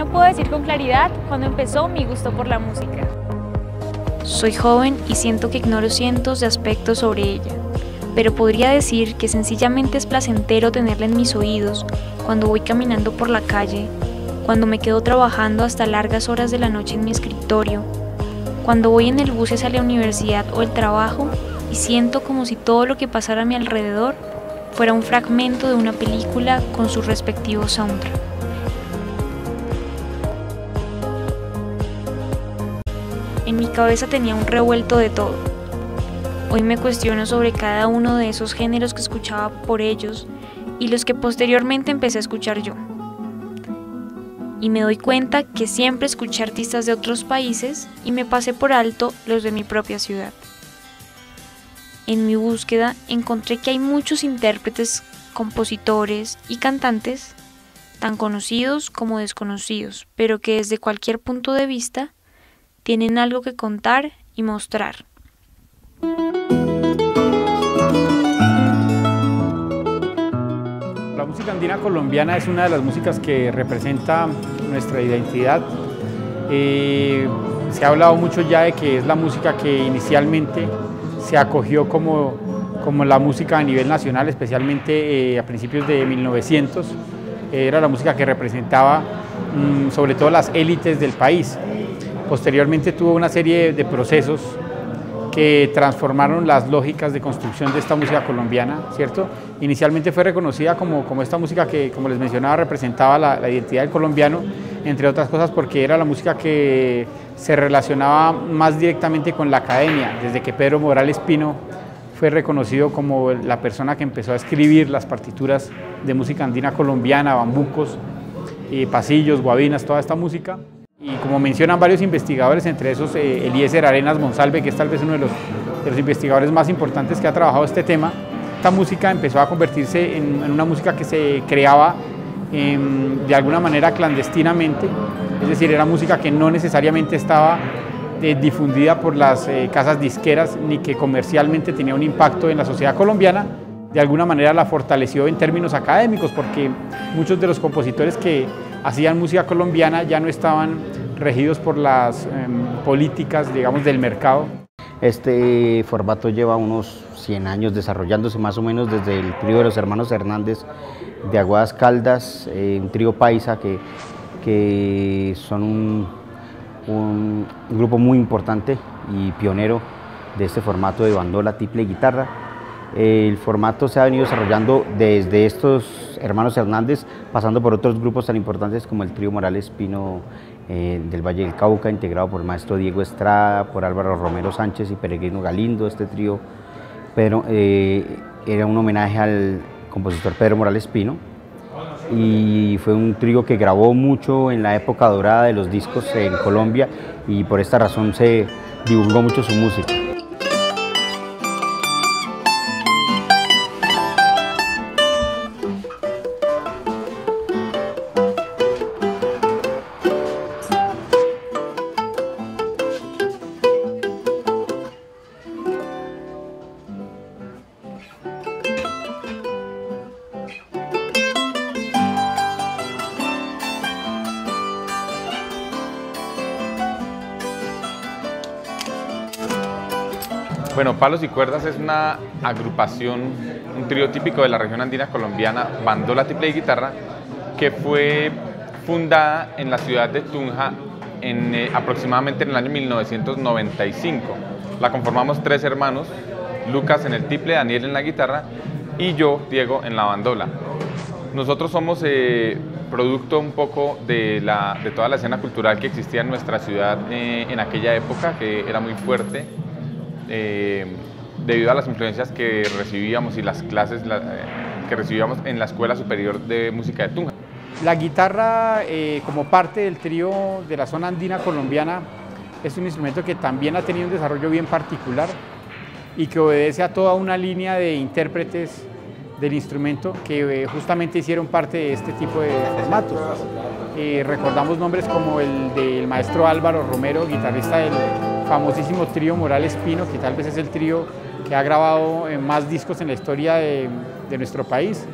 no puedo decir con claridad cuándo empezó mi gusto por la música. Soy joven y siento que ignoro cientos de aspectos sobre ella, pero podría decir que sencillamente es placentero tenerla en mis oídos cuando voy caminando por la calle, cuando me quedo trabajando hasta largas horas de la noche en mi escritorio, cuando voy en el bus hacia la universidad o el trabajo y siento como si todo lo que pasara a mi alrededor fuera un fragmento de una película con su respectivo soundtrack. En mi cabeza tenía un revuelto de todo. Hoy me cuestiono sobre cada uno de esos géneros que escuchaba por ellos y los que posteriormente empecé a escuchar yo. Y me doy cuenta que siempre escuché artistas de otros países y me pasé por alto los de mi propia ciudad. En mi búsqueda encontré que hay muchos intérpretes, compositores y cantantes, tan conocidos como desconocidos, pero que desde cualquier punto de vista tienen algo que contar y mostrar. La música andina colombiana es una de las músicas que representa nuestra identidad. Se ha hablado mucho ya de que es la música que inicialmente se acogió como la música a nivel nacional, especialmente a principios de 1900. Era la música que representaba sobre todo las élites del país. Posteriormente tuvo una serie de procesos que transformaron las lógicas de construcción de esta música colombiana, ¿cierto? Inicialmente fue reconocida como esta música que, como les mencionaba, representaba la identidad del colombiano, entre otras cosas porque era la música que se relacionaba más directamente con la academia, desde que Pedro Morales Pino fue reconocido como la persona que empezó a escribir las partituras de música andina colombiana, bambucos, pasillos, guabinas, toda esta música. Y como mencionan varios investigadores, entre esos Eliezer Arenas Monsalve, que es tal vez uno de los investigadores más importantes que ha trabajado este tema, esta música empezó a convertirse en una música que se creaba de alguna manera clandestinamente, es decir, era música que no necesariamente estaba difundida por las casas disqueras ni que comercialmente tenía un impacto en la sociedad colombiana. De alguna manera la fortaleció en términos académicos porque muchos de los compositores que hacían música colombiana ya no estaban regidos por las políticas, digamos, del mercado. Este formato lleva unos 100 años desarrollándose más o menos desde el trío de los hermanos Hernández de Aguadas Caldas, un trío paisa que son un grupo muy importante y pionero de este formato de bandola, tiple y guitarra. El formato se ha venido desarrollando desde estos hermanos Hernández, pasando por otros grupos tan importantes como el trío Morales Pino del Valle del Cauca, integrado por el maestro Diego Estrada, por Álvaro Romero Sánchez y Peregrino Galindo. Este trío era un homenaje al compositor Pedro Morales Pino y fue un trío que grabó mucho en la época dorada de los discos en Colombia y por esta razón se divulgó mucho su música. Bueno, Palos y Cuerdas es una agrupación, un trío típico de la región andina colombiana, bandola, tiple y guitarra, que fue fundada en la ciudad de Tunja aproximadamente en el año 1995. La conformamos 3 hermanos, Lucas en el tiple, Daniel en la guitarra y yo, Diego, en la bandola. Nosotros somos producto un poco de toda la escena cultural que existía en nuestra ciudad en aquella época, que era muy fuerte. Debido a las influencias que recibíamos y las clases que recibíamos en la Escuela Superior de Música de Tunja. La guitarra, como parte del trío de la zona andina colombiana, es un instrumento que también ha tenido un desarrollo bien particular y que obedece a toda una línea de intérpretes del instrumento que justamente hicieron parte de este tipo de formatos. Recordamos nombres como el del maestro Álvaro Romero, guitarrista del famosísimo trío Morales Pino, que tal vez es el trío que ha grabado más discos en la historia de nuestro país.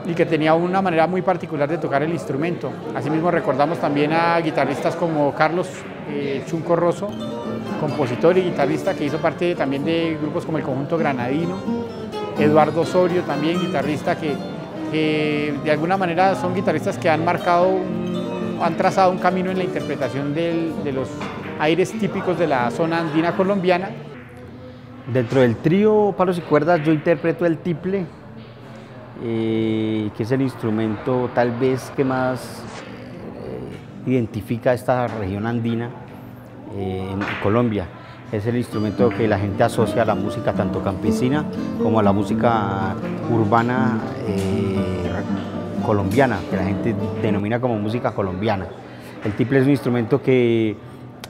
y que tenía una manera muy particular de tocar el instrumento. Asimismo recordamos también a guitarristas como Carlos Chunco Rosso, compositor y guitarrista que hizo parte también de grupos como el Conjunto Granadino, Eduardo Osorio también, guitarrista que de alguna manera son guitarristas que han han trazado un camino en la interpretación de los aires típicos de la zona andina colombiana. Dentro del trío Palos y Cuerdas yo interpreto el tiple, que es el instrumento tal vez que más identifica esta región andina en Colombia. Es el instrumento que la gente asocia a la música tanto campesina como a la música urbana colombiana, que la gente denomina como música colombiana. El tiple es un instrumento que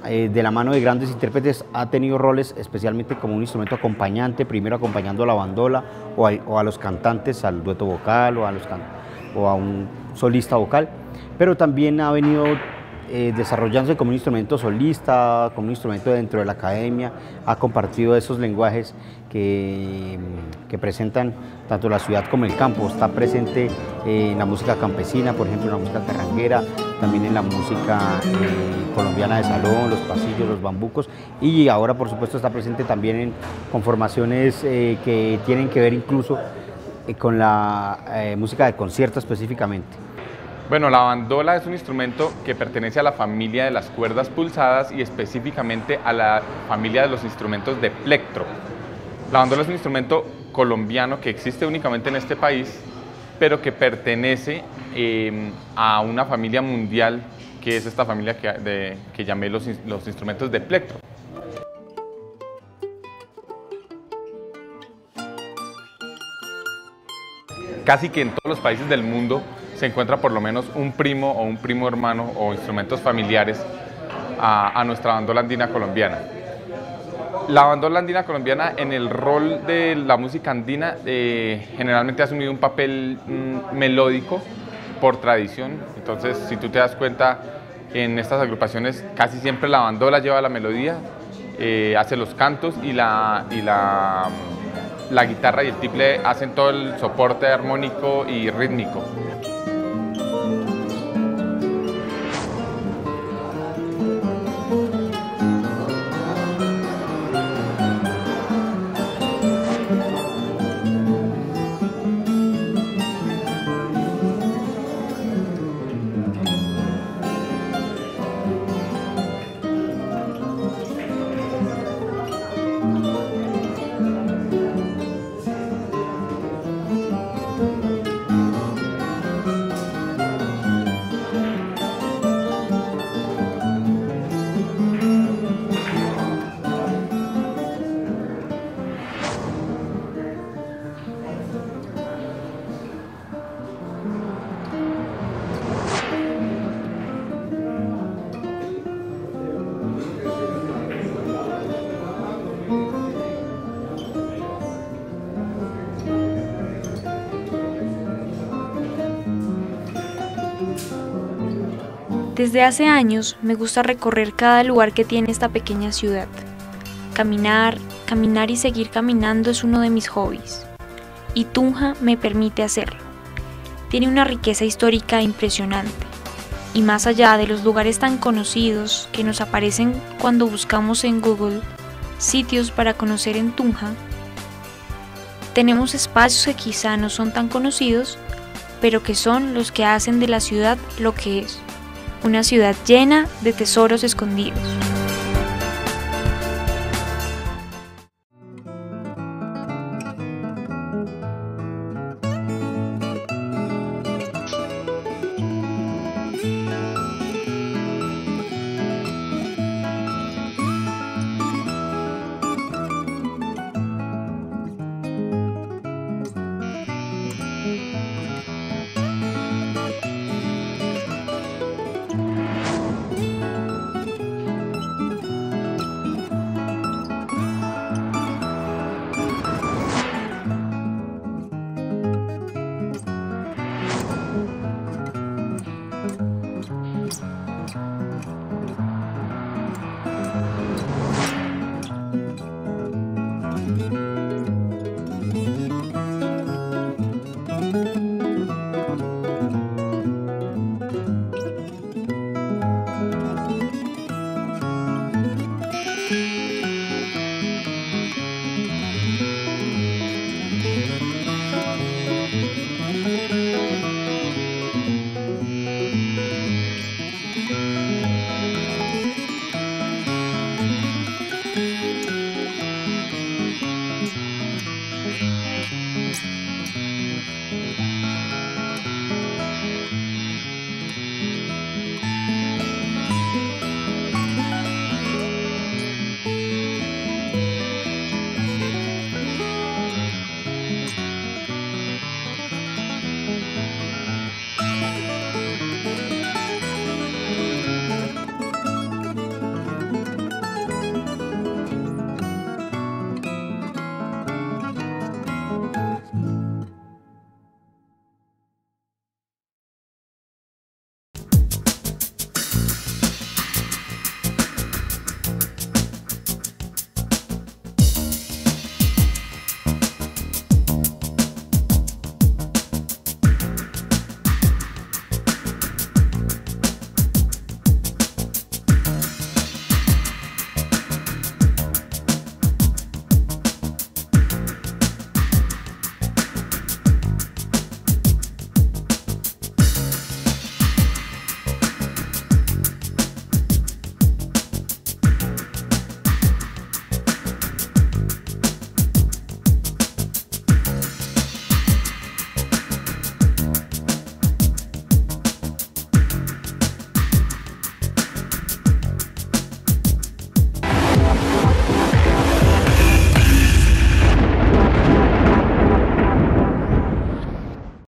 de la mano de grandes intérpretes ha tenido roles especialmente como un instrumento acompañante, primero acompañando a la bandola o a los cantantes, al dueto vocal o a un solista vocal, pero también ha venido desarrollándose como un instrumento solista, como un instrumento dentro de la academia, ha compartido esos lenguajes que presentan tanto la ciudad como el campo. Está presente en la música campesina, por ejemplo, en la música carranguera, también en la música colombiana de salón, los pasillos, los bambucos, y ahora por supuesto está presente también en conformaciones que tienen que ver incluso con la música de concierto específicamente. Bueno, la bandola es un instrumento que pertenece a la familia de las cuerdas pulsadas y específicamente a la familia de los instrumentos de plectro. La bandola es un instrumento colombiano que existe únicamente en este país, pero que pertenece a una familia mundial, que es esta familia que llamé los instrumentos de plectro. Casi que en todos los países del mundo se encuentra por lo menos un primo o un primo hermano o instrumentos familiares a nuestra bandola andina colombiana. La bandola andina colombiana en el rol de la música andina generalmente ha asumido un papel melódico por tradición. Entonces, si tú te das cuenta, en estas agrupaciones casi siempre la bandola lleva la melodía, hace los cantos y la guitarra y el tiple hacen todo el soporte armónico y rítmico. Desde hace años me gusta recorrer cada lugar que tiene esta pequeña ciudad. Caminar y seguir caminando es uno de mis hobbies, y Tunja me permite hacerlo. Tiene una riqueza histórica impresionante, y más allá de los lugares tan conocidos que nos aparecen cuando buscamos en Google sitios para conocer en Tunja, tenemos espacios que quizá no son tan conocidos, pero que son los que hacen de la ciudad lo que es. Una ciudad llena de tesoros escondidos.